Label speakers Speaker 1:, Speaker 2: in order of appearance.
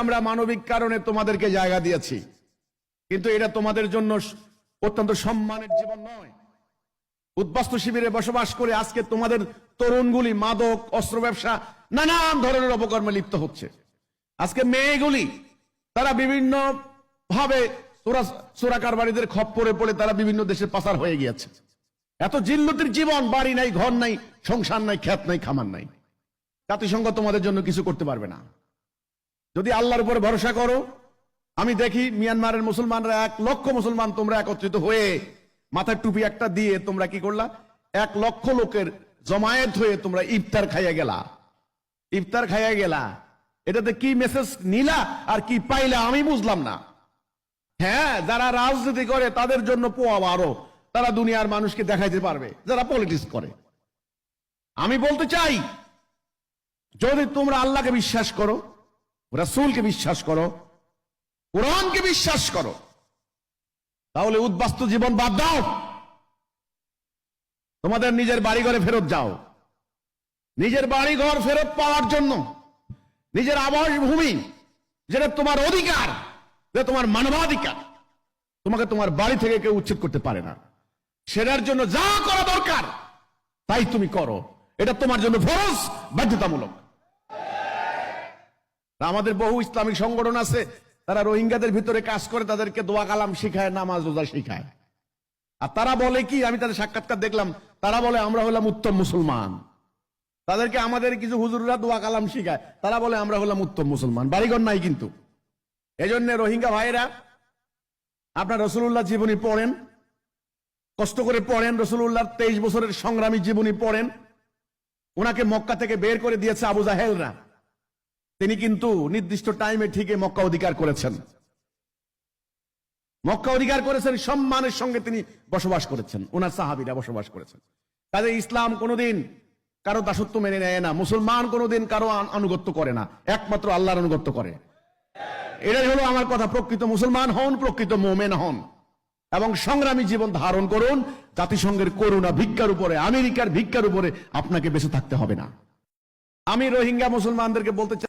Speaker 1: আমরা মানবিক কারণে তোমাদেরকে জায়গা দিয়েছি, কিন্তু এটা তোমাদের জন্য অত্যন্ত সম্মানের জীবন নয়। উদ্বাস্তু শিবিরে বসবাস করে আজকে তোমাদের তরুণগুলি মাদক, অস্ত্র ব্যবসা, নানান ধরনের অপকর্মে লিপ্ত হচ্ছে। আজকে মেয়েগুলি তারা বিভিন্ন ভাবে চোরাকারবারীদের খপ্পরে পড়ে তারা বিভিন্ন দেশে পাচার হয়ে গিয়েছে। এত জিল্লতির জীবন, বাড়ি নাই, ঘর নাই, সংসার নাই, ক্ষেত নাই, খামার নাই। জাতিসংঘ তোমাদের জন্য কিছু করতে পারবে না। যদি আল্লাহর উপরে ভরসা করো। আমি দেখি মিয়ানমারের মুসলমানরা 1 লক্ষ মুসলমান তোমরা একত্রিত হয়ে মাথায় টুপি একটা দিয়ে তোমরা কি করলা, 1 লক্ষ লোকের জমায়েত হয়ে তোমরা ইফতার খাইয়া গেলা। ইফতার খাইয়া গেলা, এটাতে কি মেসেজ নিলা আর কি পাইলা আমি বুঝলাম না। হ্যাঁ, যারা রাজনীতি করে তাদের জন্য পোয়া বারো, তারা দুনিয়ার মানুষকে দেখাইতে পারবে, যারা পলিটিক্স করে। আমি বলতে চাই, যদি তোমরা আল্লাহকে বিশ্বাস করো, রাসূলকে বিশ্বাস করো, কোরআনকে বিশ্বাস করো, তাহলে উদ্বাস্তু জীবন বাদ দাও। তোমাদের নিজের বাড়িঘরে ফেরত যাও। নিজের বাড়িঘর ফেরত পাওয়ার জন্য, নিজের আবাসভূমি যেটা তোমার অধিকার, যেটা তোমার মানবাধিকার, তোমাকে তোমার বাড়ি থেকে কেউ উচ্ছেদ করতে পারে না। সেটার জন্য যা করা দরকার তাই তুমি করো। এটা তোমার জন্য ফরজ, বাধ্যতামূলক। আমাদের বহু ইসলামিক সংগঠন আছে, তারা রোহিঙ্গাদের ভিতরে কাজ করে, তাদেরকে দোয়া কালাম শিখায়, নামাজ রোজা শিখায়। আর তারা বলে কি, আমি তাদের সাক্ষাৎকার দেখলাম, তারা বলে আমরা হলাম উত্তম মুসলমান। তাদেরকে আমাদের কিছু হুজুররা দোয়া কালাম শিখায়, তারা বলে আমরা হলাম উত্তম মুসলমান। বাড়িঘর নাই কিন্তু। এই জন্য রোহিঙ্গা ভাইরা, আপনার রাসূলুল্লাহ জীবনী পড়েন, কষ্ট করে পড়েন। রাসূলুল্লাহর 23 বছরের সংগ্রামী জীবনী পড়েন। ওনাকে মক্কা থেকে বের করে দিয়েছে আবু জাহেলরা। তিনি কিন্তু নির্দিষ্ট টাইমে ঠিকই মক্কা অধিকার করেছেন। মক্কা অধিকার করেছেন, সম্মানের সঙ্গে তিনি বসবাস করেছেন, ওনার সাহাবীরা বসবাস করেছেন। কাজে ইসলাম কোনোদিন কারো দাসত্ব মেনে নেয় না। মুসলমান কোনোদিন কারো আনুগত্য করে না, একমাত্র আল্লাহর আনুগত্য করে। এটাই হলো আমার কথা। প্রকৃত মুসলমান হন, প্রকৃত মুমিন হন এবং সংগ্রামী জীবন ধারণ করুন। জাতিসংঘের করুণা ভিক্ষার উপরে, আমেরিকার ভিক্ষার উপরে আপনাকে বেঁচে থাকতে হবে না। আমি রোহিঙ্গা মুসলমানদেরকে বলতে চাই,